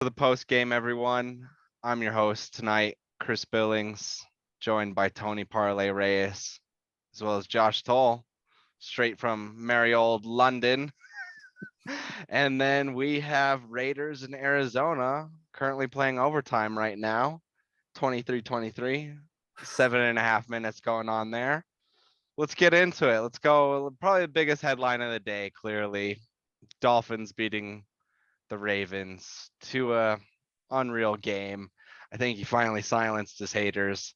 the post game, everyone. I'm your host tonight, Chris Billings, joined by Tony Parlay Reyes, as well as Josh Tolle, straight from merry old London. And then we have Raiders in Arizona, currently playing overtime right now, 23-23, 7.5 minutes going on there. Let's get into it. Let's go. Probably the biggest headline of the day, clearly. Dolphins beating the Ravens to a unreal game. I think he finally silenced his haters.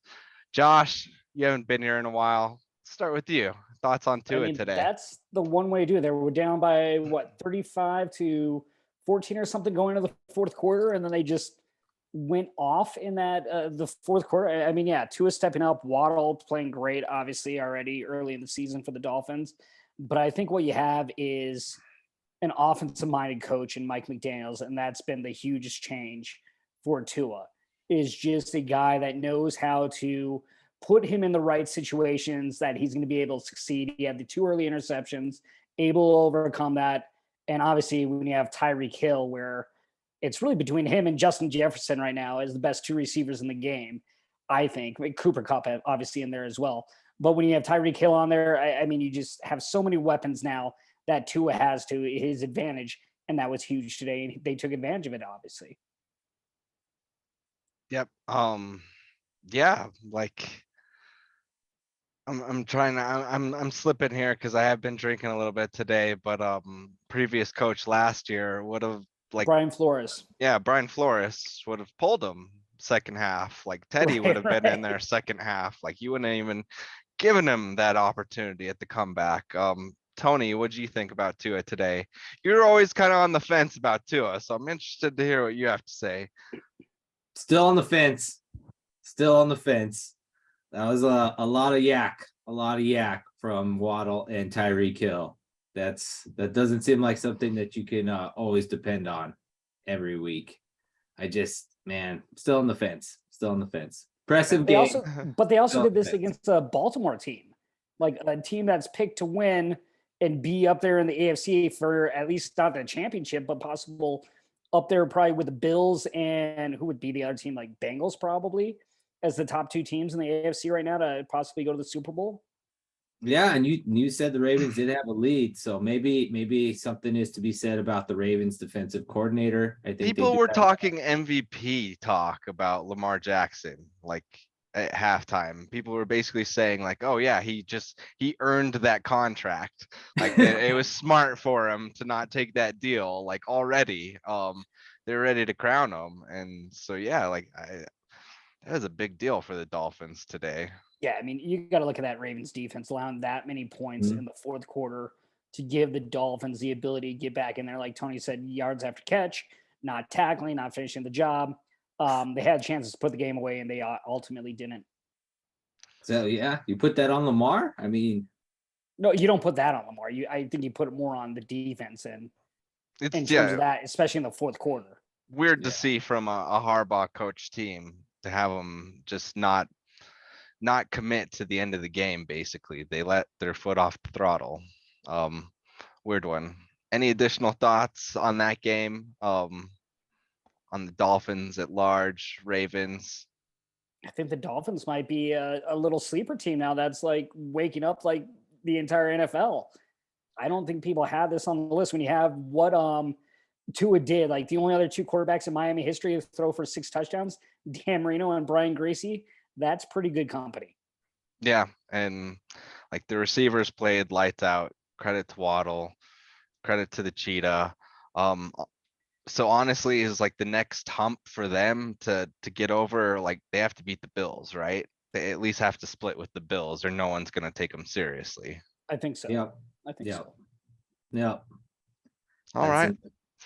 Josh, you haven't been here in a while. Let's start with you. Thoughts on Tua today? That's the one way to do it. They were down by 35-14 or something going into the fourth quarter, and then they just went off in that the fourth quarter. I mean, yeah, Tua stepping up, Waddle playing great, obviously already early in the season for the Dolphins. But I think what you have is an offensive-minded coach in Mike McDaniels, and that's been the hugest change for Tua, is just a guy that knows how to put him in the right situations that he's going to be able to succeed. He had the 2 early interceptions, able to overcome that. And obviously when you have Tyreek Hill, where it's really between him and Justin Jefferson right now as the best 2 receivers in the game, I think. Cooper Kupp obviously in there as well. But when you have Tyreek Hill on there, I mean, you just have so many weapons now that Tua has to his advantage. And that was huge today. And they took advantage of it, obviously. Yep. Yeah, like I'm trying to I'm slipping here because I have been drinking a little bit today, but previous coach last year would have Brian Flores. Yeah, Brian Flores would have pulled him second half. Like Teddy would have been in there second half. Like you wouldn't even given him that opportunity at the comeback. Tony, what do you think about Tua today? You're always kind of on the fence about Tua, so I'm interested to hear what you have to say. Still on the fence. Still on the fence. That was a lot of yak from Waddle and Tyreek Hill. That doesn't seem like something that you can always depend on every week. Still on the fence. Impressive game. But they also did this against a Baltimore team, like a team that's picked to win and be up there in the AFC for at least not the championship, but possible up there probably with the Bills and who would be the other team, like Bengals probably, as the top 2 teams in the AFC right now to possibly go to the Super Bowl. Yeah, and you said the Ravens did have a lead, so maybe something is to be said about the Ravens defensive coordinator. I think people were talking MVP talk about Lamar Jackson, like at halftime. People were basically saying like, oh yeah, he earned that contract. Like it was smart for him to not take that deal like already. They're ready to crown him. And so yeah, like that was a big deal for the Dolphins today. Yeah, I mean, you got to look at that Ravens defense allowing that many points in the fourth quarter to give the Dolphins the ability to get back in there. Like Tony said, yards after catch, not tackling, not finishing the job. They had chances to put the game away, and they ultimately didn't. So, yeah, you put that on Lamar? I mean. No, you don't put that on Lamar. I think you put it more on the defense and in terms of that, especially in the fourth quarter. Weird to see from a Harbaugh coach team to have them just not commit to the end of the game. Basically, they let their foot off the throttle. Weird one. Any additional thoughts on that game? On the Dolphins at large, Ravens? I think the Dolphins might be a little sleeper team now that's like waking up like the entire NFL. I don't think people have this on the list when you have what Tua did. Like the only other 2 quarterbacks in Miami history to throw for 6 touchdowns, Dan Marino and Brian Gracie. That's pretty good company. Yeah, and like the receivers played lights out. Credit to Waddle, credit to the Cheetah. So honestly, is like the next hump for them to get over. Like they have to beat the Bills, right? They at least have to split with the Bills, or no one's gonna take them seriously. I think so. Yeah, I think so. Yeah. All right.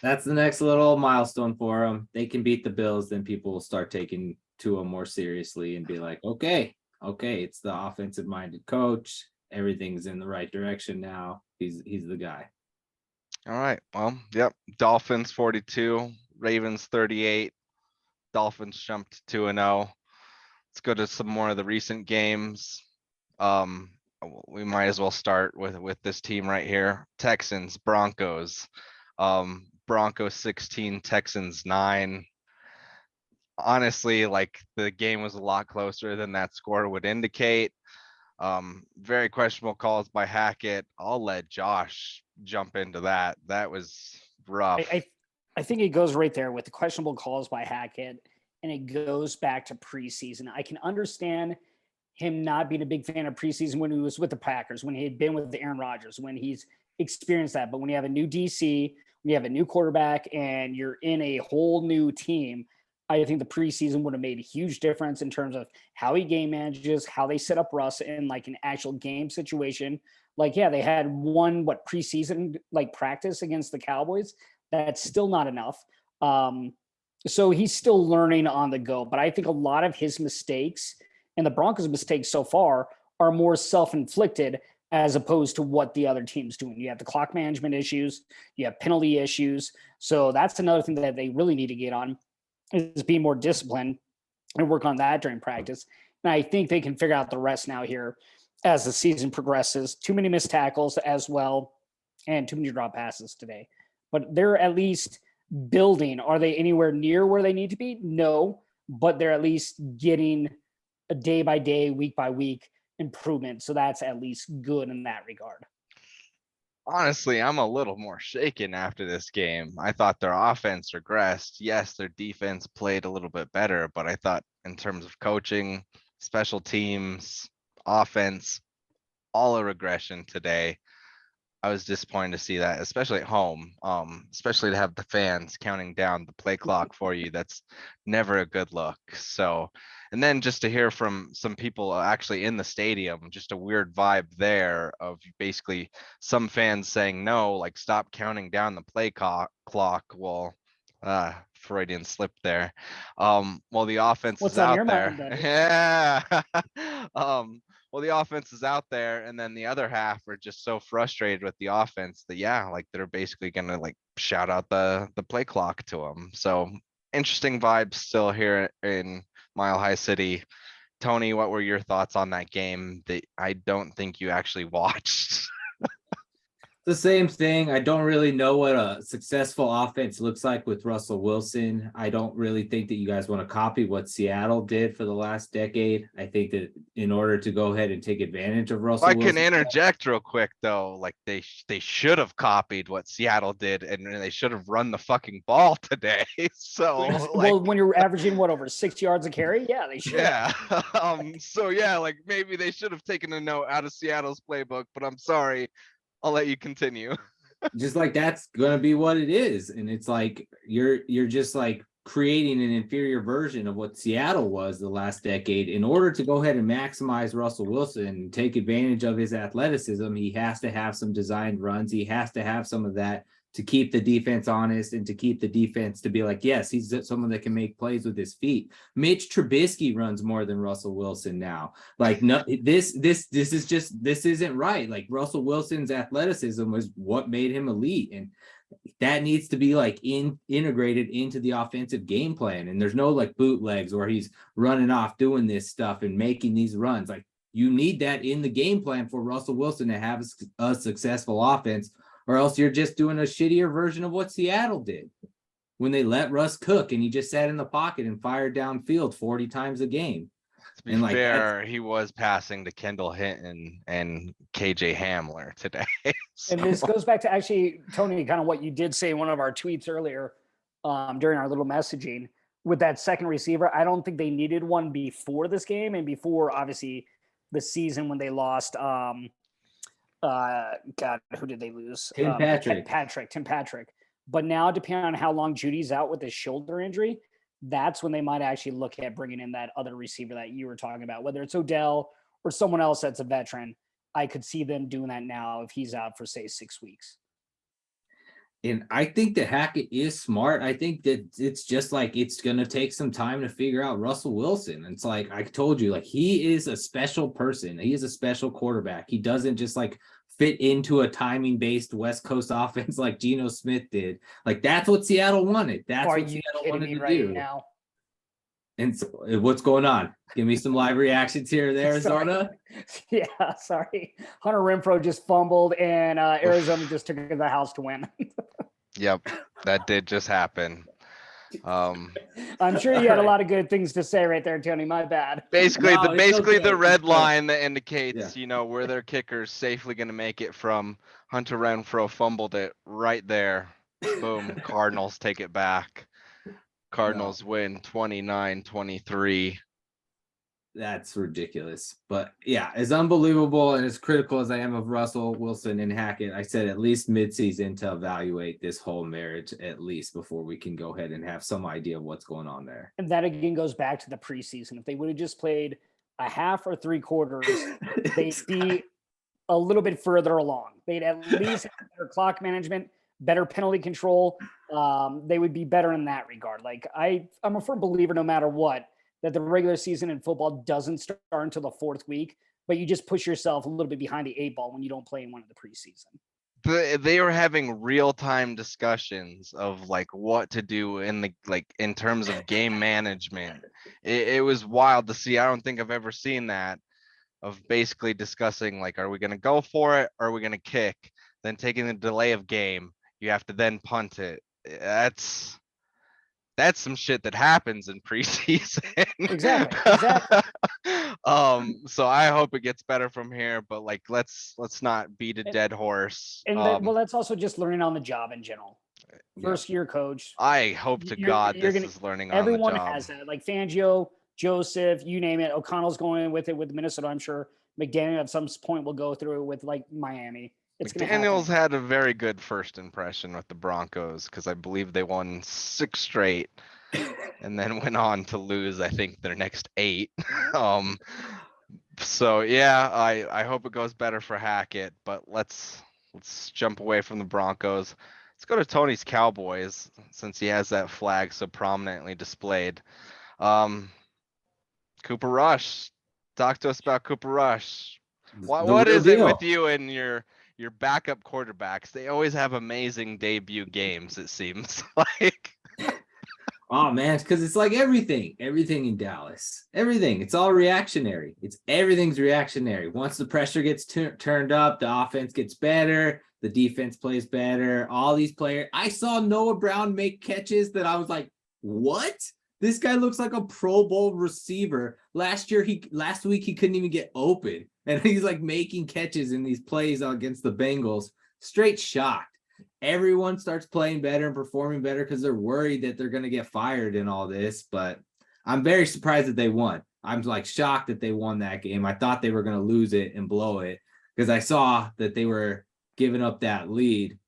That's the next little milestone for them. They can beat the Bills, then people will start taking Tua more seriously and be like, okay, it's the offensive-minded coach. Everything's in the right direction now. He's the guy. All right. Well, yep. Dolphins 42, Ravens 38. Dolphins jumped 2-0. Let's go to some more of the recent games. We might as well start with this team right here. Texans, Broncos. Broncos 16, Texans 9. honestly, like the game was a lot closer than that score would indicate. Very questionable calls by Hackett. I'll let Josh jump into that. That was rough. I think it goes right there with the questionable calls by Hackett, and it goes back to preseason. I can understand him not being a big fan of preseason when he was with the Packers, when he had been with Aaron Rodgers, when he's experienced that. But when you have a new DC, when you have a new quarterback, and you're in a whole new team, I think the preseason would have made a huge difference in terms of how he game manages, how they set up Russ in like an actual game situation. Like, yeah, they had one preseason like practice against the Cowboys. That's still not enough. So he's still learning on the go. But I think a lot of his mistakes and the Broncos' mistakes so far are more self-inflicted as opposed to what the other team's doing. You have the clock management issues, you have penalty issues. So that's another thing that they really need to get on, is be more disciplined and work on that during practice. And I think they can figure out the rest now here as the season progresses. Too many missed tackles as well, and too many drop passes today. But they're at least building. Are they anywhere near where they need to be? No, but they're at least getting a day by day, week by week improvement. So that's at least good in that regard. Honestly, I'm a little more shaken after this game. I thought their offense regressed. Yes, their defense played a little bit better, but I thought in terms of coaching, special teams, offense, all a regression today. I was disappointed to see that, especially at home, especially to have the fans counting down the play clock for you. That's never a good look. So, and then just to hear from some people actually in the stadium, just a weird vibe there of basically some fans saying, no, like stop counting down the play clock. Well, Freudian slip there. Well, the offense What's is on out your there. mind, buddy? Yeah. Well, the offense is out there, and then the other half are just so frustrated with the offense that like they're basically gonna like shout out the play clock to them. So interesting vibes still here in Mile High City. Tony, what were your thoughts on that game that I don't think you actually watched? The same thing. I don't really know what a successful offense looks like with Russell Wilson. I don't really think that you guys want to copy what Seattle did for the last decade. I think that in order to go ahead and take advantage of Russell I can Wilson, interject real quick though. Like they should have copied what Seattle did, and they should have run the fucking ball today. So like, well, when you're averaging over 6 yards a carry, yeah, they should. yeah. So yeah, like maybe they should have taken a note out of Seattle's playbook, but I'm sorry. I'll let you continue. just like that's gonna be what it is. And it's like you're just like creating an inferior version of what Seattle was the last decade. In order to go ahead and maximize Russell Wilson and take advantage of his athleticism, he has to have some designed runs. He has to have some of that to keep the defense honest and to keep the defense to be like, yes, he's someone that can make plays with his feet. Mitch Trubisky runs more than Russell Wilson now. Like, no, this isn't right. Like, Russell Wilson's athleticism was what made him elite, and that needs to be like integrated into the offensive game plan. And there's no like bootlegs where he's running off doing this stuff and making these runs. Like, you need that in the game plan for Russell Wilson to have a successful offense, or else you're just doing a shittier version of what Seattle did when they let Russ cook and he just sat in the pocket and fired downfield 40 times a game. To be fair, he was passing to Kendall Hinton and KJ Hamler today. And this goes back to actually, Tony, kind of what you did say in one of our tweets earlier during our little messaging with that second receiver. I don't think they needed one before this game and before, obviously, the season when they lost God, who did they lose? Tim Patrick. But now, depending on how long Judy's out with his shoulder injury, that's when they might actually look at bringing in that other receiver that you were talking about, whether it's Odell or someone else that's a veteran. I could see them doing that now if he's out for, say, 6 weeks. And I think that Hackett is smart. I think that it's just like it's going to take some time to figure out Russell Wilson. It's like I told you, like he is a special person. He is a special quarterback. He doesn't just like fit into a timing-based West Coast offense like Geno Smith did. Like that's what Seattle wanted. That's what Seattle wanted to do. Now? And so, what's going on? Give me some live reactions here in Arizona. Yeah, sorry. Hunter Renfrow just fumbled, and Arizona just took it to the house to win. Yep, that did just happen. I'm sure you had a lot of good things to say right there, Tony. My bad. Basically, No, it's basically okay. the red It's okay. line that indicates, Yeah. where their kicker's safely going to make it from. Hunter Renfrow fumbled it right there. Boom. Cardinals take it back. Cardinals win 29-23. That's ridiculous. But yeah, as unbelievable and as critical as I am of Russell Wilson and Hackett, I said at least midseason to evaluate this whole marriage at least before we can go ahead and have some idea of what's going on there. And that again goes back to the preseason. If they would have just played a half or 3 quarters, they'd be a little bit further along. They'd at least have better clock management, better penalty control. They would be better in that regard. Like I'm a firm believer, no matter what, that the regular season in football doesn't start until the 4th week, but you just push yourself a little bit behind the 8 ball when you don't play in one of the preseason. They are having real-time discussions of like what to do in terms of game management. It was wild to see. I don't think I've ever seen that, of basically discussing like, are we going to go for it? Or are we going to kick? Then taking the delay of game, you have to then punt it. That's some shit that happens in preseason. Exactly. So I hope it gets better from here, but like, let's not beat a dead horse. And that's also just learning on the job in general. First year coach. I hope to God this is learning on the job. Everyone has that. Like Fangio, Joseph, you name it. O'Connell's going with it with Minnesota. I'm sure McDaniel at some point will go through it with like Miami. McDaniel's had a very good first impression with the Broncos because I believe they won 6 straight and then went on to lose, I think, their next 8. So yeah, I hope it goes better for Hackett, but let's jump away from the Broncos. Let's go to Tony's Cowboys since he has that flag so prominently displayed. Cooper Rush. Talk to us about Cooper Rush. What is it with you and your backup quarterbacks? They always have amazing debut games, it seems like. Oh man, because it's like everything in Dallas, it's all reactionary. Everything's reactionary. Once the pressure gets turned up, the offense gets better, the defense plays better. All these players, I saw Noah Brown make catches that I was like, what? This guy looks like a Pro Bowl receiver. Last week he couldn't even get open, and he's like making catches in these plays against the Bengals. Straight shocked. Everyone starts playing better and performing better because they're worried that they're going to get fired in all this. But I'm very surprised that they won. I'm like shocked that they won that game. I thought they were going to lose it and blow it because I saw that they were giving up that lead.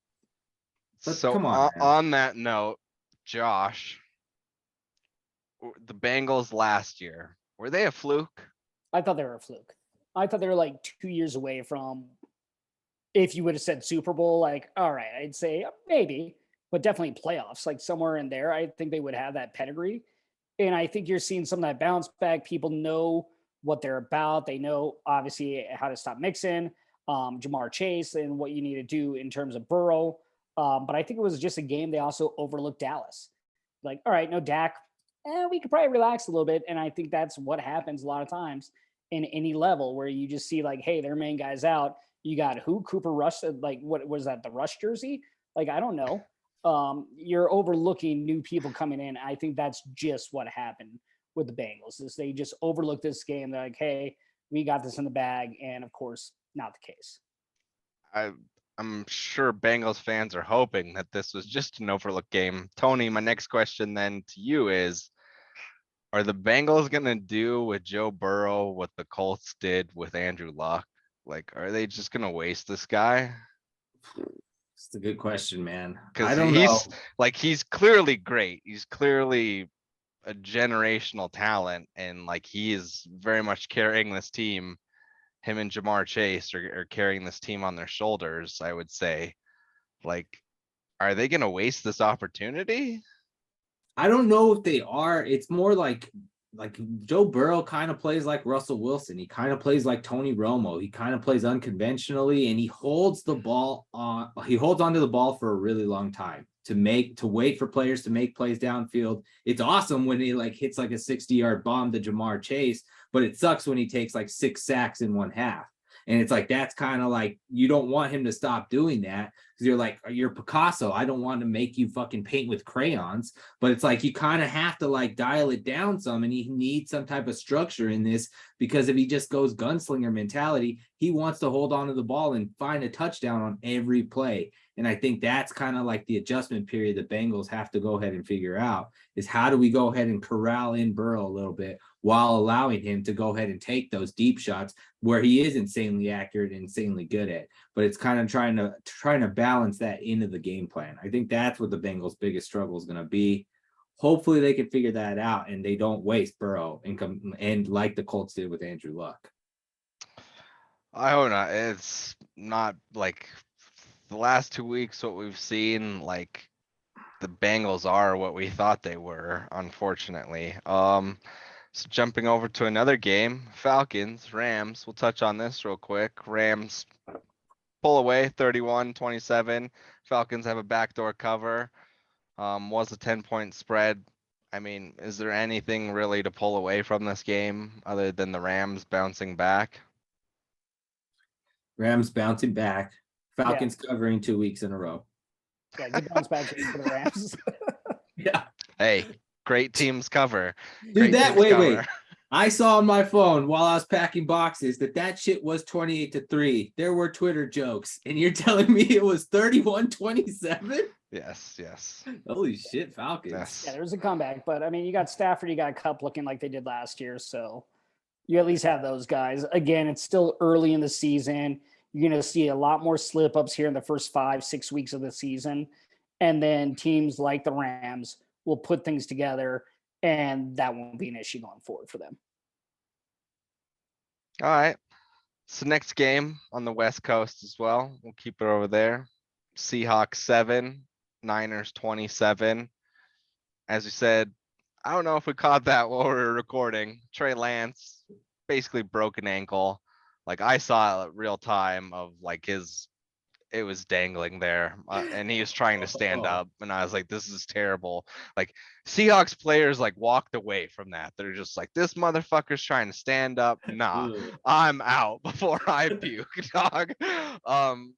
But so come on that note, Josh, the Bengals last year, were they a fluke? I thought they were a fluke. I thought they were like 2 years away from, if you would have said Super Bowl, like, all right, I'd say maybe, but definitely playoffs, like somewhere in there. I think they would have that pedigree. And I think you're seeing some of that bounce back. People know what they're about. They know, obviously, how to stop Mixon, Jamar Chase, and what you need to do in terms of Burrow. But I think it was just a game they also overlooked Dallas. Like, all right, no Dak. We could probably relax a little bit. And I think that's what happens a lot of times in any level where you just see like, hey, their main guy's out. You got who? Cooper Rush? Like, what was that? The Rush jersey? Like, I don't know. You're overlooking new people coming in. I think that's just what happened with the Bengals is they just overlooked this game. They're like, hey, we got this in the bag. And of course, not the case. I'm sure Bengals fans are hoping that this was just an overlooked game. Tony, my next question then to you is, are the Bengals going to do with Joe Burrow what the Colts did with Andrew Luck? Like, are they just going to waste this guy? It's a good question, man. Because he's clearly great. He's clearly a generational talent. And like, he is very much carrying this team. Him and Jamar Chase are carrying this team on their shoulders, I would say. Like, are they going to waste this opportunity? I don't know if they are. It's more like Joe Burrow kind of plays like Russell Wilson. He kind of plays like Tony Romo. He kind of plays unconventionally, and he holds the ball on. He holds onto the ball for a really long time to wait for players to make plays downfield. It's awesome when he like hits like a 60-yard bomb to Jamar Chase, but it sucks when he takes like 6 sacks in one half. And it's like, that's kind of like, you don't want him to stop doing that because you're like, you're Picasso. I don't want to make you fucking paint with crayons, but it's like you kind of have to like dial it down some, and he needs some type of structure in this, because if he just goes gunslinger mentality, he wants to hold on to the ball and find a touchdown on every play. And I think that's kind of like the adjustment period the Bengals have to go ahead and figure out, is how do we go ahead and corral in Burrow a little bit while allowing him to go ahead and take those deep shots where he is insanely accurate and insanely good at. But it's kind of trying to balance that into the game plan. I think that's what the Bengals' biggest struggle is going to be. Hopefully they can figure that out and they don't waste Burrow and like the Colts did with Andrew Luck. I hope not. It's not like the last 2 weeks, what we've seen, like the Bengals are what we thought they were, unfortunately. So jumping over to another game, Falcons, Rams. We'll touch on this real quick. Rams pull away 31-27. Falcons have a backdoor cover. Was a 10-point spread. I mean, is there anything really to pull away from this game other than the Rams bouncing back? Rams bouncing back. Falcons covering 2 weeks in a row. Yeah, good bounce back for the Rams. Yeah. Hey, great teams cover. Dude, Great teams wait. cover. I saw on my phone while I was packing boxes that shit was 28-3. There were Twitter jokes, and you're telling me it was 31-27? Yes. Holy shit, Falcons. Yes. Yeah, there was a comeback, but I mean, you got Stafford, you got Cup looking like they did last year, so you at least have those guys. Again, it's still early in the season. You're going to see a lot more slip-ups here in the first 5-6 weeks of the season, and then teams like the Rams will put things together, and that won't be an issue going forward for them. All right. So next game on the West Coast as well. We'll keep it over there. Seahawks 7, Niners 27. As we said, I don't know if we caught that while we were recording. Trey Lance, basically broken ankle. Like I saw it real time of like it was dangling there and he was trying to stand up and I was like, this is terrible. Like Seahawks players like walked away from that. They're just like, this motherfucker's trying to stand up. Nah, I'm out before I puke, dog.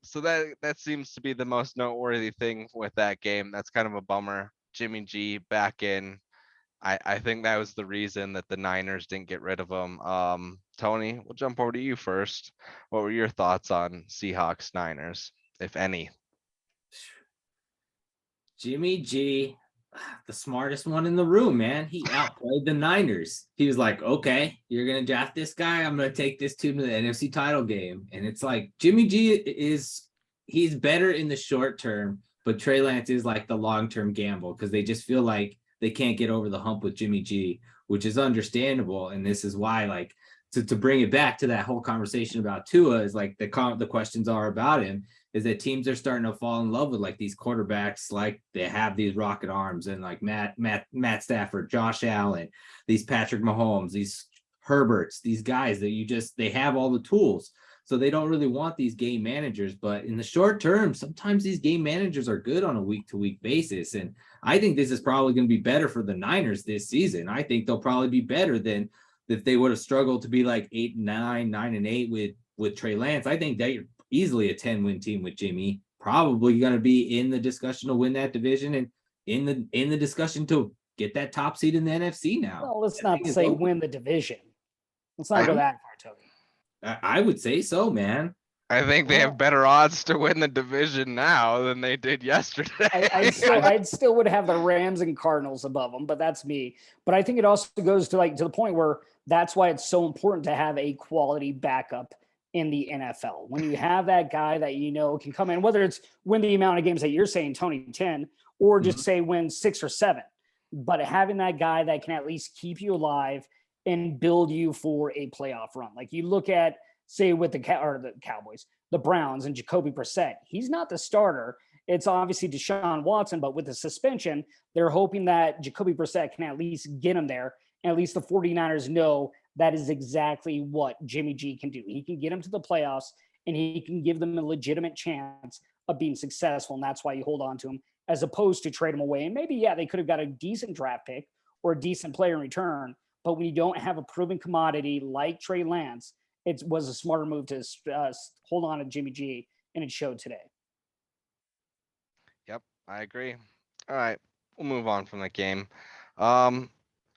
So that seems to be the most noteworthy thing with that game. That's kind of a bummer. Jimmy G back in. I think that was the reason that the Niners didn't get rid of him. Tony, we'll jump over to you first. What were your thoughts on Seahawks Niners, if any? Jimmy G, the smartest one in the room, man. He outplayed the Niners. He was like, okay, you're going to draft this guy. I'm going to take this team to the NFC title game. And it's like Jimmy G he's better in the short term, but Trey Lance is like the long-term gamble because they just feel like they can't get over the hump with Jimmy G, which is understandable. And this is why, like, to bring it back to that whole conversation about Tua is like the questions are about him is that teams are starting to fall in love with like these quarterbacks, like they have these rocket arms and like Matt Stafford, Josh Allen, these Patrick Mahomes, these Herberts, these guys that they have all the tools. So they don't really want these game managers, but in the short term, sometimes these game managers are good on a week-to-week basis. And I think this is probably going to be better for the Niners this season. I think they'll probably be better than if they would have struggled to be like 8-9, 9-8 with Trey Lance. I think they're easily a 10-win team with Jimmy, probably going to be in the discussion to win that division and in the discussion to get that top seed in the NFC now. Well, let's not say win the division. Let's not go that far, Tony. I would say so, man. I think they have better odds to win the division now than they did yesterday. I still would have the Rams and Cardinals above them, but that's me. But I think it also goes to the point where that's why it's so important to have a quality backup in the NFL. When you have that guy that you know can come in, whether it's win the amount of games that you're saying, Tony, 10, or just say win 6 or 7, but having that guy that can at least keep you alive and build you for a playoff run. Like you look at, say, with the Cowboys, the Browns and Jacoby Brissett. He's not the starter. It's obviously Deshaun Watson, but with the suspension, they're hoping that Jacoby Brissett can at least get him there. And at least the 49ers know that is exactly what Jimmy G can do. He can get them to the playoffs and he can give them a legitimate chance of being successful. And that's why you hold on to him as opposed to trade him away. And maybe, they could have got a decent draft pick or a decent player in return. But when you don't have a proven commodity like Trey Lance, it was a smarter move to hold on to Jimmy G, and it showed today. I agree. All right, we'll move on from that game. Um,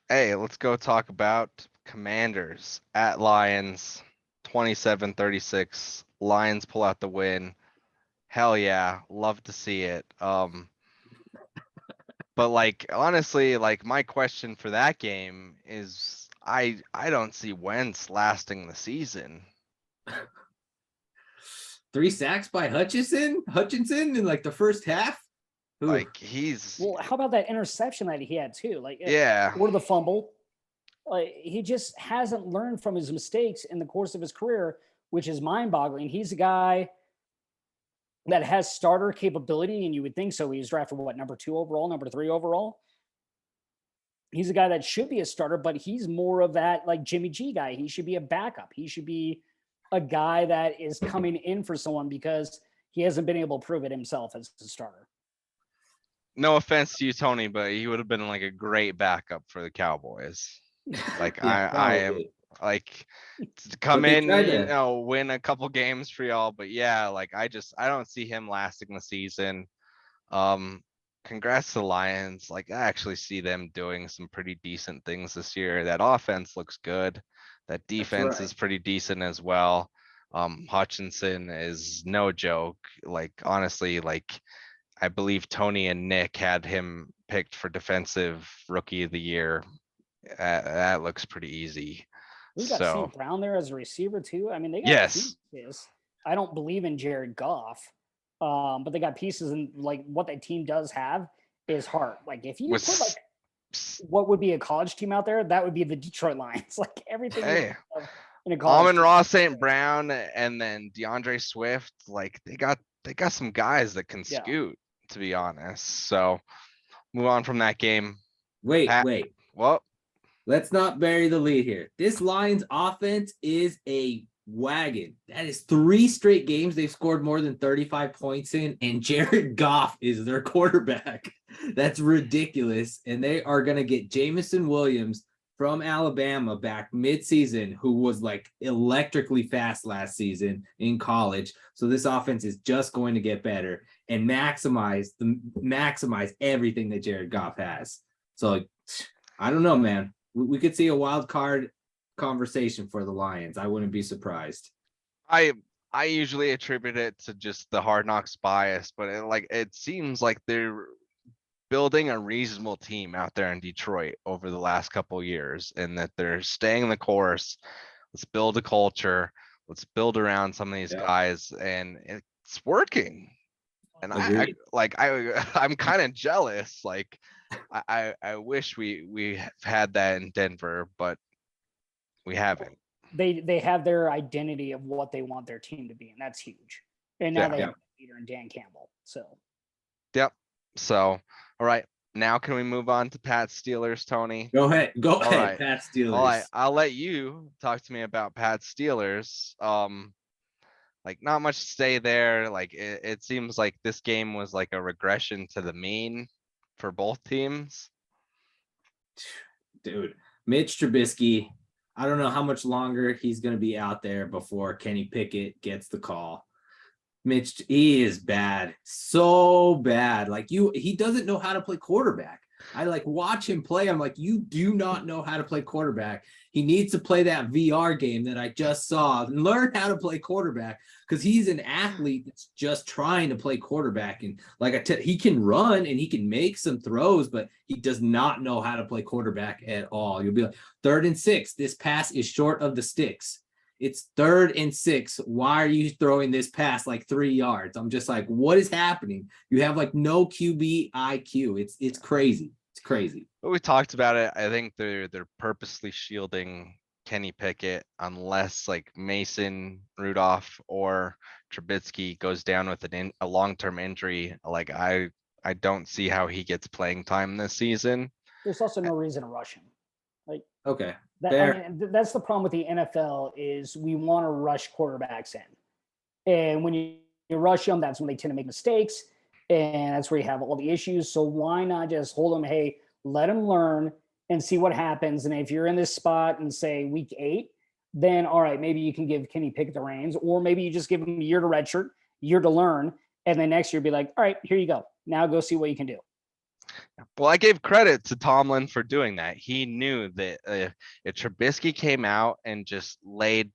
hey, let's go talk about Commanders at Lions, 27-36. Lions pull out the win. Hell yeah, love to see it. But like honestly, like my question for that game is I don't see Wentz lasting the season. 3 sacks by Hutchinson in like the first half. Ooh. Like he's Well, how about that interception that he had too? Like, yeah. or the fumble. Like, he just hasn't learned from his mistakes in the course of his career, which is mind-boggling. He's a guy that has starter capability, and you would think so. He was drafted what, number 2 overall, number 3 overall. He's a guy that should be a starter, but he's more of that like Jimmy G guy. He should be a backup. He should be a guy that is coming in for someone because he hasn't been able to prove it himself as a starter. No offense to you, Tony, but he would have been like a great backup for the Cowboys. Like Yeah, I am probably. like to come But they in, tried you to- know, win a couple games for y'all. But yeah, like I don't see him lasting the season. Congrats to the Lions. Like I actually see them doing some pretty decent things this year. That offense looks good. That defense right. is pretty decent as well. Hutchinson is no joke. Like honestly, like I believe Tony and Nick had him picked for defensive rookie of the year. That looks pretty easy. We got So St. Brown there as a receiver too. I mean, they got yes, pieces. I don't believe in Jared Goff, but they got pieces, and like what that team does have is heart. Like if you with put like what would be a college team out there, that would be the Detroit Lions. Like everything hey, in a college Amon team. Ross, St. Brown, and then DeAndre Swift. Like they got some guys that can Yeah. scoot. To be honest, so move on from that game. Wait. Well, Let's not bury the lead here. This Lions offense is a wagon. That is 3 straight games they've scored more than 35 points in, and Jared Goff is their quarterback. That's ridiculous. And they are going to get Jamison Williams from Alabama back midseason, who was like electrically fast last season in college. So this offense is just going to get better and maximize everything that Jared Goff has. So I don't know, man. We could see a wild card conversation for the Lions. I wouldn't be surprised. I usually attribute it to just the Hard Knocks bias, but it seems like they're building a reasonable team out there in Detroit over the last couple of years, and that they're staying the course. Let's build a culture. Let's build around some of these guys, and it's working. And I'm kind of jealous. Like I wish we had that in Denver, but we haven't. They have their identity of what they want their team to be, and that's huge. And now they have a leader in Dan Campbell. So yep. So all right. Now can we move on to Pat Steelers, Tony? Go ahead, right. Pat Steelers. All right, I'll let you talk to me about Pat Steelers. Like not much to say there. Like it seems like this game was like a regression to the mean for both teams. Dude, Mitch Trubisky, I don't know how much longer he's going to be out there before Kenny Pickett gets the call. Mitch, he is bad. So bad. Like he doesn't know how to play quarterback. I like watch him play. I'm like, you do not know how to play quarterback. He needs to play that VR game that I just saw and learn how to play quarterback, because he's an athlete that's just trying to play quarterback. And like he can run and he can make some throws, but he does not know how to play quarterback at all. You'll be like, 3rd and 6. This pass is short of the sticks. It's 3rd and 6. Why are you throwing this pass like 3 yards? I'm just like, what is happening? You have like no QB IQ. It's crazy. It's crazy. But we talked about it. I think they're purposely shielding Kenny Pickett unless like Mason Rudolph or Trubisky goes down with a long-term injury. Like I don't see how he gets playing time this season. there's also no reason to rush him. Like Okay. that's the problem with the NFL is we want to rush quarterbacks in. And when you rush them, that's when they tend to make mistakes. And that's where you have all the issues. So why not just hold them? Hey, let them learn and see what happens. And if you're in this spot and say week 8, then all right, maybe you can give Kenny Pickett the reins, or maybe you just give him a year to redshirt, year to learn. And then next year be like, all right, here you go. Now go see what you can do. Well, I gave credit to Tomlin for doing that. He knew that if Trubisky came out and just laid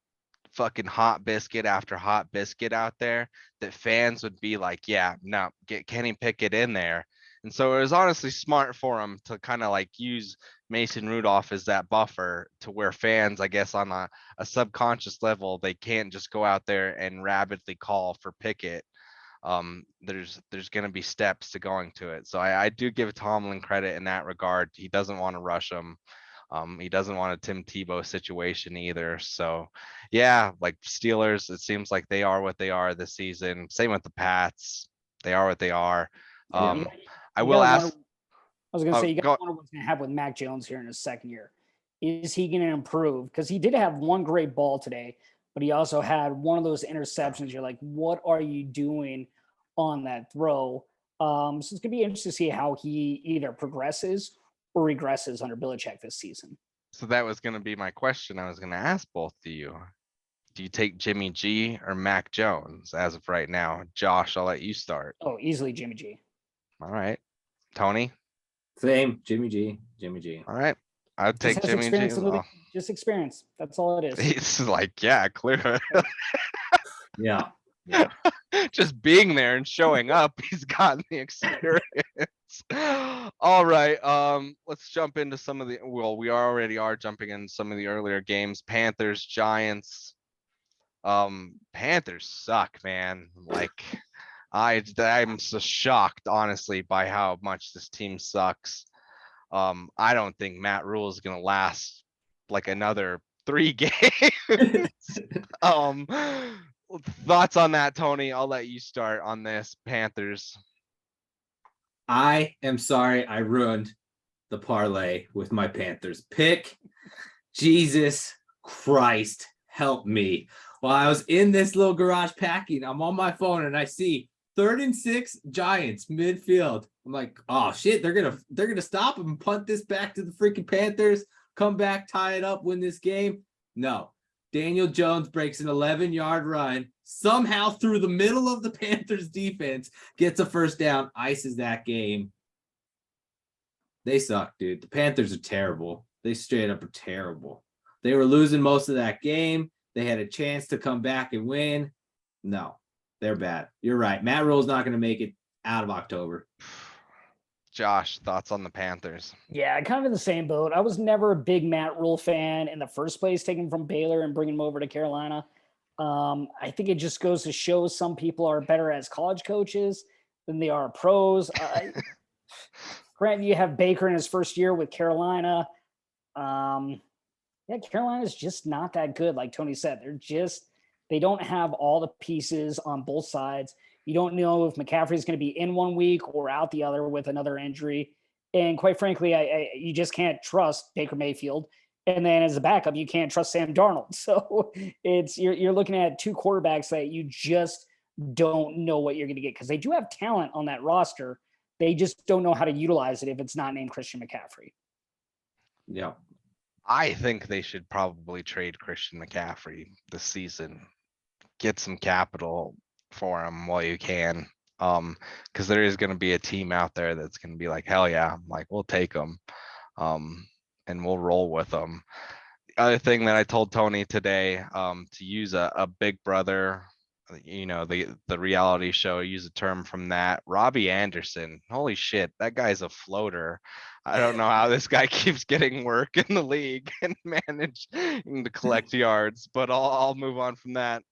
fucking hot biscuit after hot biscuit out there, that fans would be like, yeah, no, get Kenny Pickett in there. And so it was honestly smart for him to kind of like use Mason Rudolph as that buffer to where fans, I guess on a subconscious level, they can't just go out there and rabidly call for Pickett. There's going to be steps to going to it. So I do give Tomlin credit in that regard. He doesn't want to rush him. He doesn't want a Tim Tebow situation either. So yeah, like Steelers, it seems like they are what they are this season. Same with the Pats. They are what they are. I will ask. I was going to say, you got to wonder what's going to happen with Mac Jones here in his second year. Is he going to improve? Because he did have one great ball today, but he also had one of those interceptions. You're like, what are you doing on that throw? So it's going to be interesting to see how he either progresses or regresses under Belichick this season. So that was going to be my question. I was going to ask both of you. Do you take Jimmy G or Mac Jones as of right now? Josh, I'll let you start. Oh, easily Jimmy G. All right. Tony? Same. Jimmy G. All right. I'd take Jimmy G as well. Just experience. That's all it is. It's like, yeah, clear. Yeah. Just being there and showing up, he's gotten the experience. All right. Let's jump into some of the, well, we already are jumping in some of the earlier games. Panthers, Giants. Panthers suck, man. Like I'm so shocked, honestly, by how much this team sucks. I don't think Matt Rule is gonna last like another 3 games. Thoughts on that, Tony? I'll let you start on this. Panthers. I am sorry I ruined the parlay with my Panthers pick. Jesus Christ, help me. While I was in this little garage packing, I'm on my phone and I see 3rd and 6 Giants midfield. I'm like, oh shit, they're gonna stop them and punt this back to the freaking Panthers, come back, tie it up, win this game. No. Daniel Jones breaks an 11-yard run, somehow through the middle of the Panthers defense, gets a first down, ices that game. They suck, dude. The Panthers are terrible. They straight up are terrible. They were losing most of that game. They had a chance to come back and win. No, they're bad. You're right. Matt Rule's not going to make it out of October. Josh, thoughts on the Panthers? Yeah, kind of in the same boat. I was never a big Matt Rule fan in the first place, taking him from Baylor and bringing him over to Carolina. I think it just goes to show some people are better as college coaches than they are pros. Grant, you have Baker in his first year with Carolina. Carolina's just not that good. Like Tony said, they don't have all the pieces on both sides. You don't know if McCaffrey is going to be in one week or out the other with another injury. And quite frankly, you just can't trust Baker Mayfield. And then as a backup, you can't trust Sam Darnold. So you're looking at 2 quarterbacks that you just don't know what you're going to get, because they do have talent on that roster. They just don't know how to utilize it if it's not named Christian McCaffrey. Yeah. I think they should probably trade Christian McCaffrey this season. Get some capital for him while you can. Because there is going to be a team out there that's going to be like, hell yeah, like we'll take them. And we'll roll with them. The other thing that I told Tony today, to use a big brother, the reality show, use a term from that. Robbie Anderson, holy shit, that guy's a floater. I don't know how this guy keeps getting work in the league and managing to collect yards, but I'll move on from that.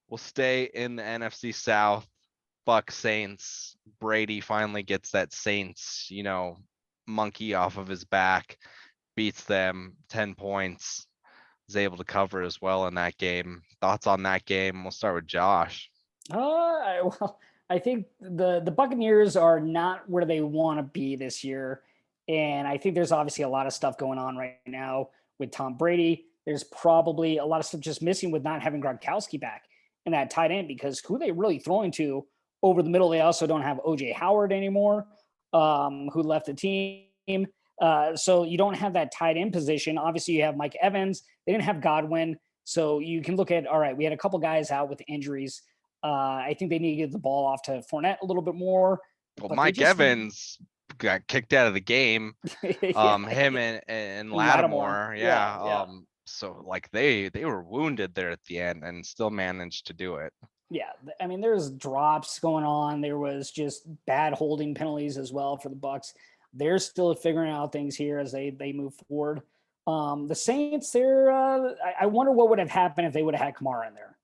We'll stay in the NFC South. Buck Saints. Brady finally gets that Saints, monkey off of his back, beats them 10 points, is able to cover as well in that game. Thoughts on that game? We'll start with Josh. I think the Buccaneers are not where they want to be this year. And I think there's obviously a lot of stuff going on right now with Tom Brady. There's probably a lot of stuff just missing with not having Gronkowski back in that tight end, because who they really throwing to over the middle? They also don't have OJ Howard anymore, who left the team. So you don't have that tight end position. Obviously you have Mike Evans. They didn't have Godwin. So you can look at, all right, we had a couple guys out with injuries. I think they need to get the ball off to Fournette a little bit more. Well, But they Mike just- Evans got kicked out of the game. Yeah. Him and Lattimore. Lattimore. Yeah, Yeah. yeah. So like they were wounded there at the end and still managed to do it. Yeah, I mean, there's drops going on. There was just bad holding penalties as well for the Bucks. They're still figuring out things here as they move forward. The Saints, I wonder what would have happened if they would have had Kamara in there,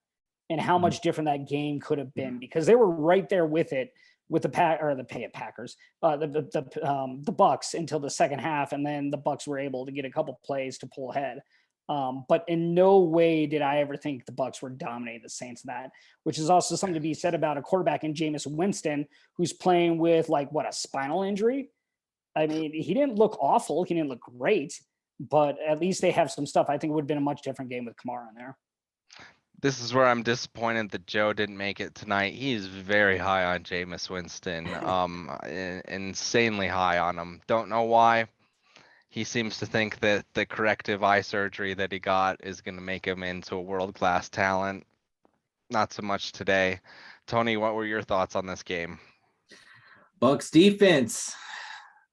and how much different that game could have been, because they were right there with it with the Packers, the Bucks until the second half, and then the Bucks were able to get a couple plays to pull ahead. But in no way did I ever think the Bucks were dominating the Saints in that, which is also something to be said about a quarterback in Jameis Winston, who's playing with a spinal injury. I mean, he didn't look awful. He didn't look great, but at least they have some stuff. I think it would have been a much different game with Kamara in there. This is where I'm disappointed that Joe didn't make it tonight. He's very high on Jameis Winston, insanely high on him. Don't know why. He seems to think that the corrective eye surgery that he got is going to make him into a world-class talent. Not so much today. Tony, what were your thoughts on this game? Bucks defense.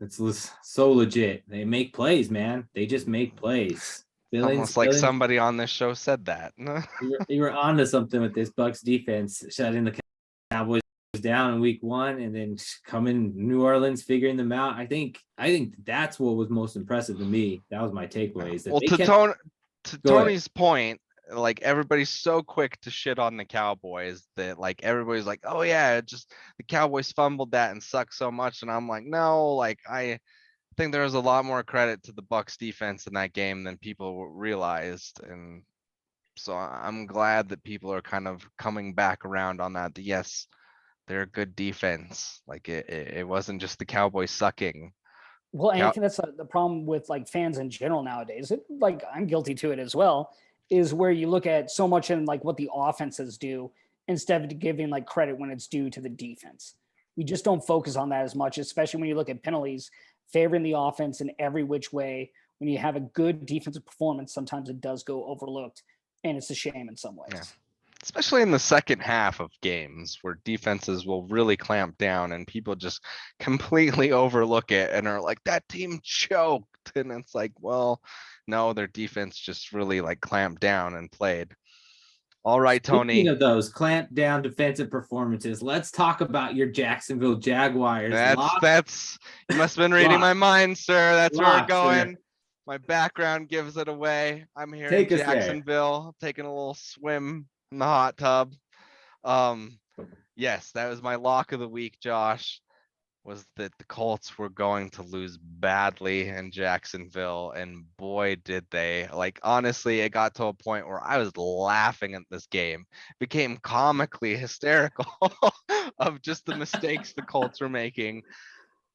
It's so legit. They make plays, man. They just make plays. Almost like somebody on this show said that. you were onto something with this Bucks defense, shutting the Cowboys down in week 1 and then coming New Orleans, figuring them out. I think that's what was most impressive to me. That was my takeaways. Well, to Tony's point, like everybody's so quick to shit on the Cowboys that like everybody's like, oh yeah, just the Cowboys fumbled that and suck so much. And I'm like, no, like I think there was a lot more credit to the Bucks defense in that game than people realized. And so I'm glad that people are kind of coming back around on that. Yes, they're a good defense. Like it wasn't just the Cowboys sucking. Well, and I think that's the problem with like fans in general nowadays. Like I'm guilty to it as well, is where you look at so much in like what the offenses do instead of giving like credit when it's due to the defense. We just don't focus on that as much, especially when you look at penalties favoring the offense in every which way. When you have a good defensive performance, sometimes it does go overlooked, and it's a shame in some ways. Yeah. Especially in the second half of games where defenses will really clamp down and people just completely overlook it and are like, that team choked. And it's like, well, no, their defense just really like clamped down and played. All right, Tony. Speaking of those clamped down defensive performances, let's talk about your Jacksonville Jaguars. That's you must have been reading my mind, sir. That's where we're going. Sir. My background gives it away. I'm here Take in us there. Jacksonville, taking a little swim in the hot tub. Yes, that was my lock of the week, Josh, was that the Colts were going to lose badly in Jacksonville, and boy did they. Like honestly, it got to a point where I was laughing at this game. It became comically hysterical of just the mistakes the Colts were making.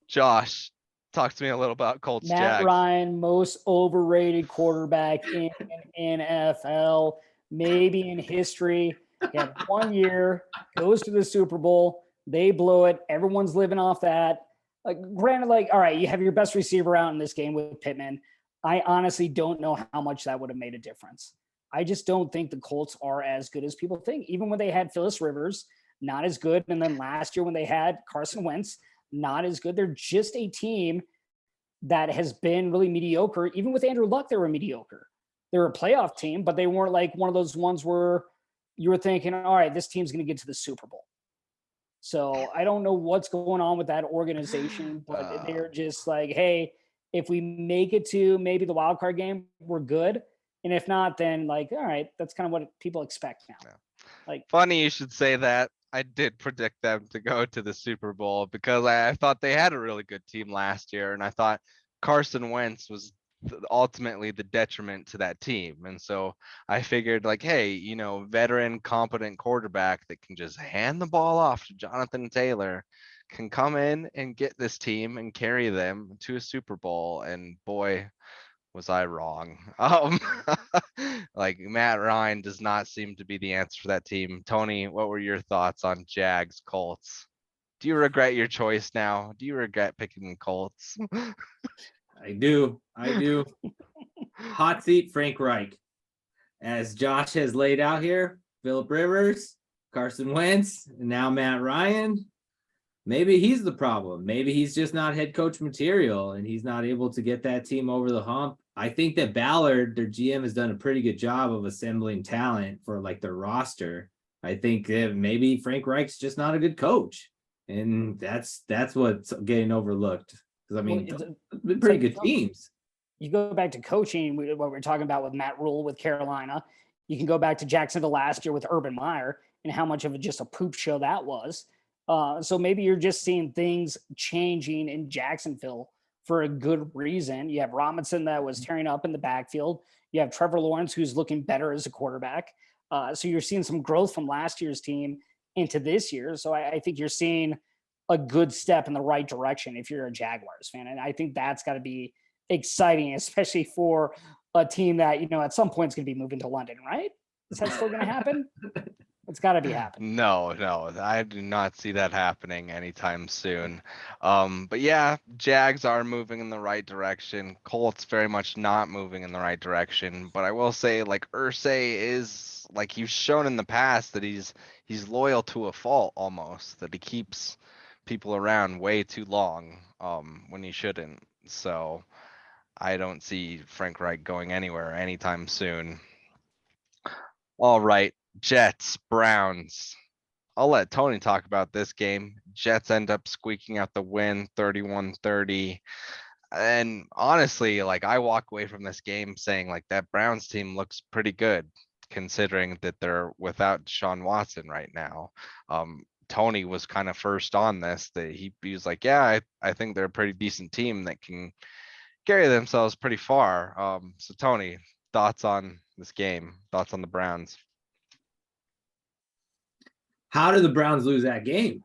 Josh, talk to me a little about Colts. Matt Ryan, most overrated quarterback in NFL, maybe in history. He had 1 year, goes to the Super Bowl. They blow it. Everyone's living off that. Like, granted, like, all right, you have your best receiver out in this game with Pittman. I honestly don't know how much that would have made a difference. I just don't think the Colts are as good as people think. Even when they had Phyllis Rivers, not as good. And then last year when they had Carson Wentz, not as good. They're just a team that has been really mediocre. Even with Andrew Luck, they were mediocre. They were a playoff team, but they weren't like one of those ones where you were thinking, all right, this team's going to get to the Super Bowl. So I don't know what's going on with that organization, but they're just like, hey, if we make it to maybe the wild card game, we're good. And if not, then like, all right, that's kind of what people expect now. Yeah. Like, funny you should say that. I did predict them to go to the Super Bowl because I thought they had a really good team last year, and I thought Carson Wentz was ultimately the detriment to that team. And so I figured like, hey, you know, veteran, competent quarterback that can just hand the ball off to Jonathan Taylor can come in and get this team and carry them to a Super Bowl. And boy, was I wrong. Like Matt Ryan does not seem to be the answer for that team. Tony, what were your thoughts on Jags Colts? Do you regret your choice now? Do you regret picking the Colts? I do. Hot seat, Frank Reich. As Josh has laid out here, Phillip Rivers, Carson Wentz, and now Matt Ryan. maybe he's the problem. Maybe he's just not head coach material and he's not able to get that team over the hump. I think that Ballard, their GM, has done a pretty good job of assembling talent for like their roster. I think that maybe Frank Reich's just not a good coach. And that's what's getting overlooked. Because I mean, it's pretty like good teams. You go back to coaching, what we're talking about with Matt Rule with Carolina. You can go back to Jacksonville last year with Urban Meyer and how much of just a poop show that was. So maybe you're just seeing things changing in Jacksonville for a good reason. You have Robinson that was tearing up in the backfield. You have Trevor Lawrence, who's looking better as a quarterback. So you're seeing some growth from last year's team into this year. So I think you're seeing a good step in the right direction if you're a Jaguars fan. And I think that's got to be exciting, especially for a team that, at some point is going to be moving to London, right? Is that still going to happen? It's got to be happening. No, I do not see that happening anytime soon. But yeah, Jags are moving in the right direction. Colts very much not moving in the right direction. But I will say, like, Irsay is, like, he's shown in the past that he's loyal to a fault almost, that he keeps people around way too long when he shouldn't. So I don't see Frank Reich going anywhere anytime soon. All right, Jets, Browns. I'll let Tony talk about this game. Jets end up squeaking out the win 31-30. And honestly, like, I walk away from this game saying, like, that Browns team looks pretty good considering that they're without Deshaun Watson right now. Tony was kind of first on this, that he was like, yeah, I think they're a pretty decent team that can carry themselves pretty far. So Tony, thoughts on this game? Thoughts on the Browns? How did the Browns lose that game?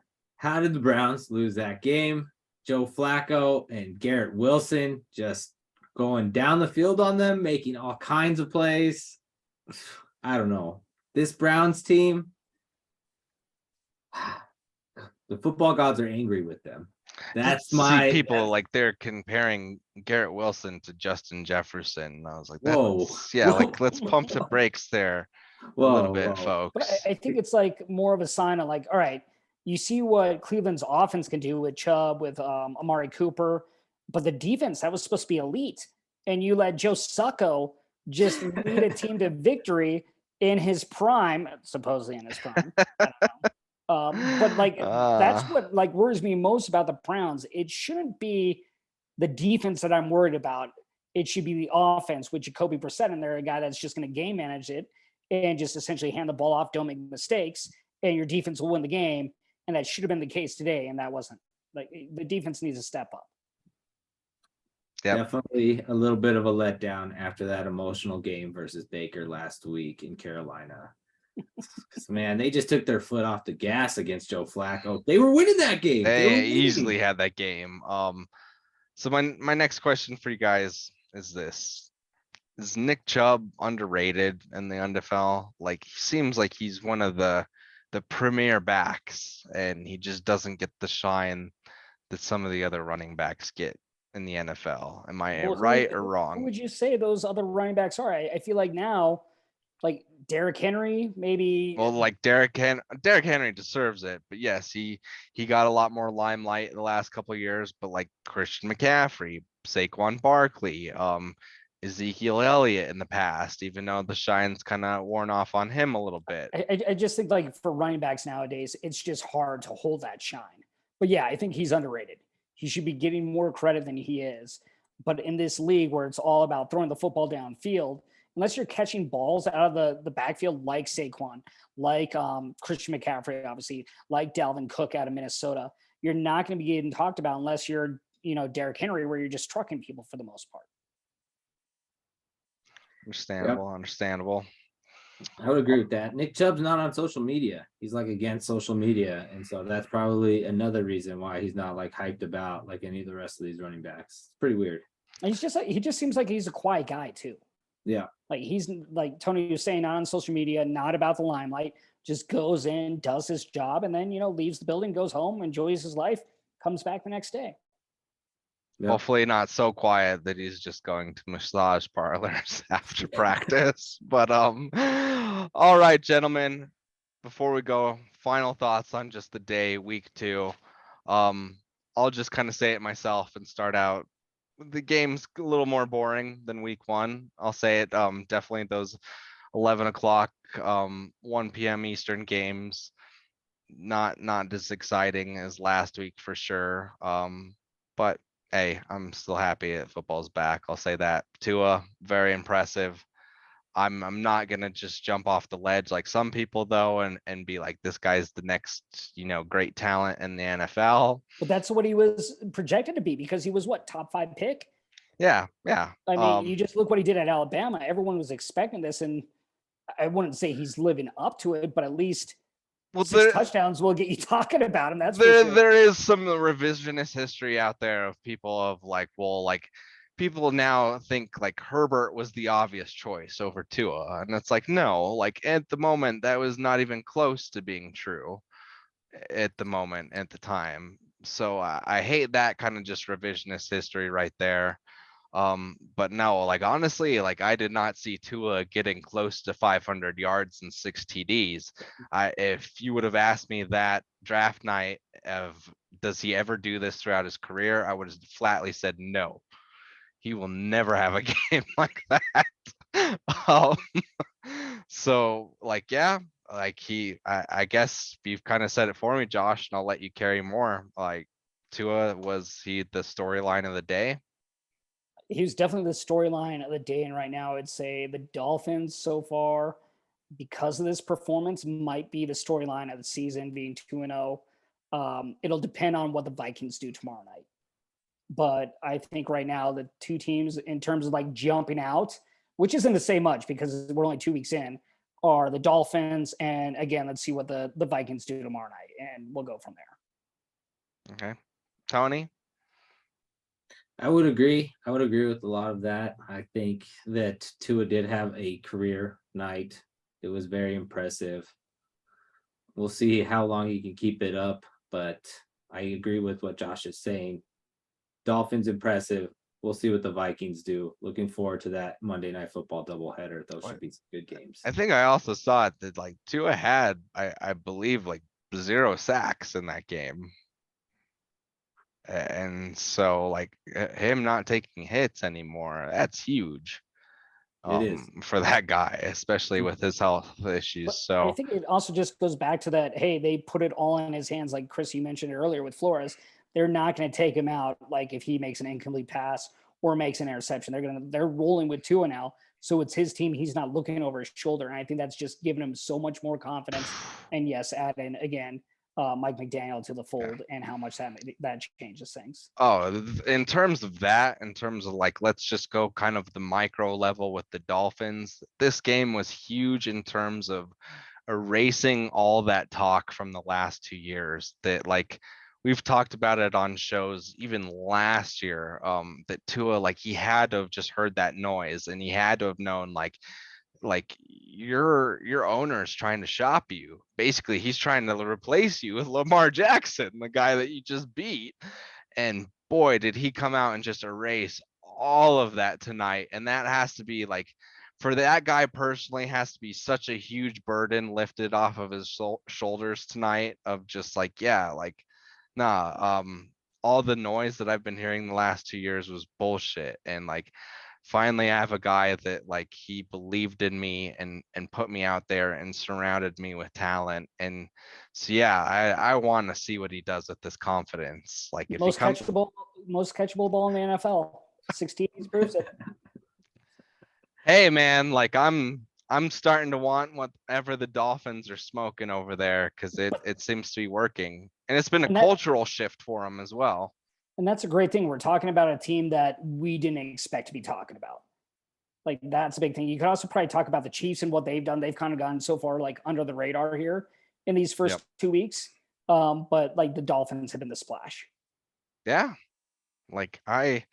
Joe Flacco and Garrett Wilson just going down the field on them, making all kinds of plays. I don't know. This Browns team, the football gods are angry with them. That's my people like they're comparing Garrett Wilson to Justin Jefferson. I was like, whoa, yeah, like, let's pump the brakes there a little bit, folks. But I think it's like more of a sign of like, all right, you see what Cleveland's offense can do with Chubb, with Amari Cooper, but the defense that was supposed to be elite, and you let Joe Succo just lead a team to victory in his prime, supposedly in his prime. I don't know. But like that's what like worries me most about the Browns. It shouldn't be the defense that I'm worried about. It should be the offense with Jacoby Brissett in there, a guy that's just going to game manage it and just essentially hand the ball off, don't make mistakes, and your defense will win the game. And that should have been the case today, and that wasn't. Like, the defense needs to step up. Yep. Definitely a little bit of a letdown after that emotional game versus Baker last week in Carolina. Man, they just took their foot off the gas against Joe Flacco. They were winning that game. They easily had that game. So my next question for you guys is this: is Nick Chubb underrated in the NFL? Like, he seems like he's one of the premier backs, and he just doesn't get the shine that some of the other running backs get in the NFL. Am I right or wrong? Who would you say those other running backs are? I feel like now, like Derrick Henry, maybe. Well, like Derrick Henry deserves it, but yes, he got a lot more limelight in the last couple of years. But like Christian McCaffrey, Saquon Barkley, Ezekiel Elliott in the past, even though the shine's kind of worn off on him a little bit. I just think, like, for running backs nowadays, it's just hard to hold that shine. But yeah, I think he's underrated. He should be getting more credit than he is. But in this league where it's all about throwing the football downfield, unless you're catching balls out of the backfield like Saquon, like Christian McCaffrey, obviously, like Dalvin Cook out of Minnesota, you're not going to be getting talked about unless you're, Derrick Henry, where you're just trucking people for the most part. Understandable. I would agree with that. Nick Chubb's not on social media. He's like against social media. And so that's probably another reason why he's not like hyped about like any of the rest of these running backs. It's pretty weird. And he just seems like he's a quiet guy too. Yeah. Like, he's like Tony was saying, not on social media, not about the limelight, just goes in, does his job, and then, leaves the building, goes home, enjoys his life, comes back the next day. Yep. Hopefully not so quiet that he's just going to massage parlors after practice. But all right, gentlemen, before we go, final thoughts on just the day, week 2. I'll just kind of say it myself and start out. The game's a little more boring than week one. I'll say it. Definitely those 11 o'clock, 1 p.m. Eastern games. Not as exciting as last week for sure. But hey, I'm still happy that football's back. I'll say that. Tua, very impressive. I'm not gonna just jump off the ledge like some people though, and be like, this guy's the next, great talent in the NFL. But that's what he was projected to be because he was what, top 5 pick? Yeah. I mean, you just look what he did at Alabama. Everyone was expecting this, and I wouldn't say he's living up to it, but at least well, 6 touchdowns will get you talking about him. That's there, for sure. there is some revisionist history out there of people of like, well, like people now think like Herbert was the obvious choice over Tua, and it's like, no, like at the moment that was not even close to being true at the moment at the time. So I hate that kind of just revisionist history right there. But no, like honestly, like I did not see Tua getting close to 500 yards and 6 TDs. If you would have asked me that draft night of does he ever do this throughout his career, I would have flatly said no. He will never have a game like that. um, so like yeah, like I guess you've kind of said it for me, Josh, and I'll let you carry more. Like Tua, was he the storyline of the day? He was definitely the storyline of the day, and right now I'd say the Dolphins so far, because of this performance, might be the storyline of the season, being 2-0. It'll depend on what the Vikings do tomorrow night. But I think right now the two teams, in terms of like jumping out, which isn't to say much because we're only 2 weeks in, are the Dolphins. And again, let's see what the Vikings do tomorrow night, and we'll go from there. Okay. Tony? I would agree. I would agree with a lot of that. I think that Tua did have a career night. It was very impressive. We'll see how long he can keep it up, but I agree with what Josh is saying. Dolphins impressive. We'll see what the Vikings do. Looking forward to that Monday Night Football doubleheader. Those should be some good games. I think I also saw it that like Tua had, I believe, like 0 sacks in that game. And so like him not taking hits anymore, that's huge. It is. For that guy, especially with his health issues. But So I think it also just goes back to that, hey, they put it all in his hands, like Chris, you mentioned earlier with Flores. They're not going to take him out like if he makes an incomplete pass or makes an interception. They're rolling with Tua now. So it's his team. He's not looking over his shoulder. And I think that's just given him so much more confidence. And yes, add in again Mike McDaniel to the fold and how much that changes things. Oh, in terms of that, in terms of like, let's just go kind of the micro level with the Dolphins. This game was huge in terms of erasing all that talk from the last 2 years that like we've talked about it on shows even last year, that Tua, like he had to have just heard that noise and he had to have known like your owner's trying to shop you. Basically, he's trying to replace you with Lamar Jackson, the guy that you just beat. And boy, did he come out and just erase all of that tonight. And that has to be like, for that guy personally, has to be such a huge burden lifted off of his shoulders tonight of just like, yeah, like, nah, all the noise that I've been hearing the last 2 years was bullshit. And like, finally I have a guy that like he believed in me and put me out there and surrounded me with talent. And so yeah, I want to see what he does with this confidence. Like if most he comes catchable ball in the NFL. 16 proves it. Hey man, like I'm starting to want whatever the Dolphins are smoking over there because it seems to be working. And it's been a cultural shift for them as well. And that's a great thing. We're talking about a team that we didn't expect to be talking about. Like that's a big thing. You could also probably talk about the Chiefs and what they've done. They've kind of gone so far like under the radar here in these first 2 weeks. But like the Dolphins have been the splash. Yeah. Like I've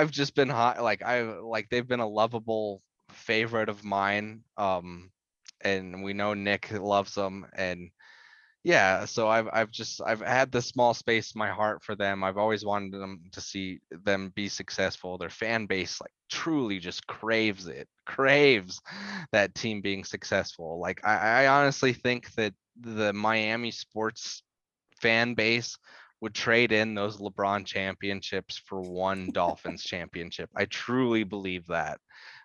just been hot. Like they've been a lovable favorite of mine. And we know Nick loves them. And yeah, so I've had this small space in my heart for them. I've always wanted them to see them be successful. Their fan base like truly just craves that team being successful. Like I honestly think that the Miami sports fan base would trade in those LeBron championships for one Dolphins championship. I truly believe that.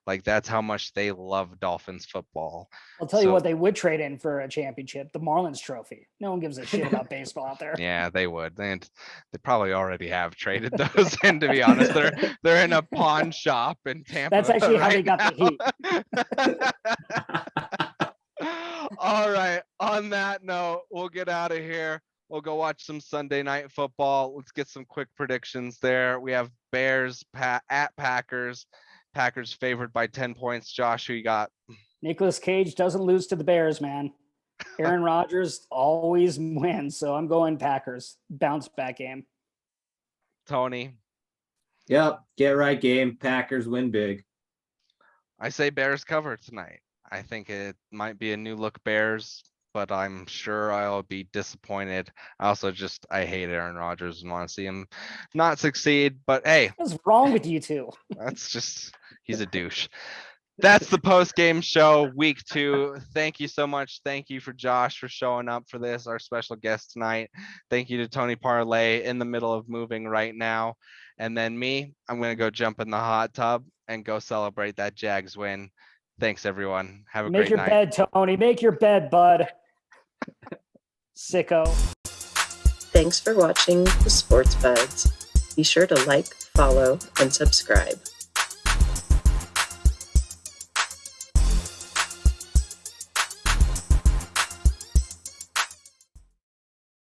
Like, that's how much they love Dolphins football. I'll tell you So- what they would trade in for a championship, the Marlins trophy. No one gives a shit about baseball out there. Yeah, they would. And they probably already have traded those. And to be honest, they're in a pawn shop in Tampa. That's actually how they right got the now. All right. On that note, we'll get out of here. We'll go watch some Sunday night football. Let's get some quick predictions there. We have Bears at Packers. Packers favored by 10 points. Josh, who you got? Nicolas Cage doesn't lose to the Bears, man. Aaron Rodgers always wins, so I'm going Packers. Bounce back game. Tony? Yep, get right game. Packers win big. I say Bears cover tonight. I think it might be a new look Bears, but I'm sure I'll be disappointed. I hate Aaron Rodgers and want to see him not succeed, but hey, What's wrong with you two? He's a douche. That's the post game show, week 2. Thank you so much. Thank you for Josh for showing up for this, our special guest tonight. Thank you to Tony Parlay in the middle of moving right now. And then me, I'm going to go jump in the hot tub and go celebrate that Jags win. Thanks, everyone. Have a Make great your night. bed, Tony. Make your bed, bud. Sicko. Thanks for watching the Sports Buds. Be sure to like, follow, and subscribe.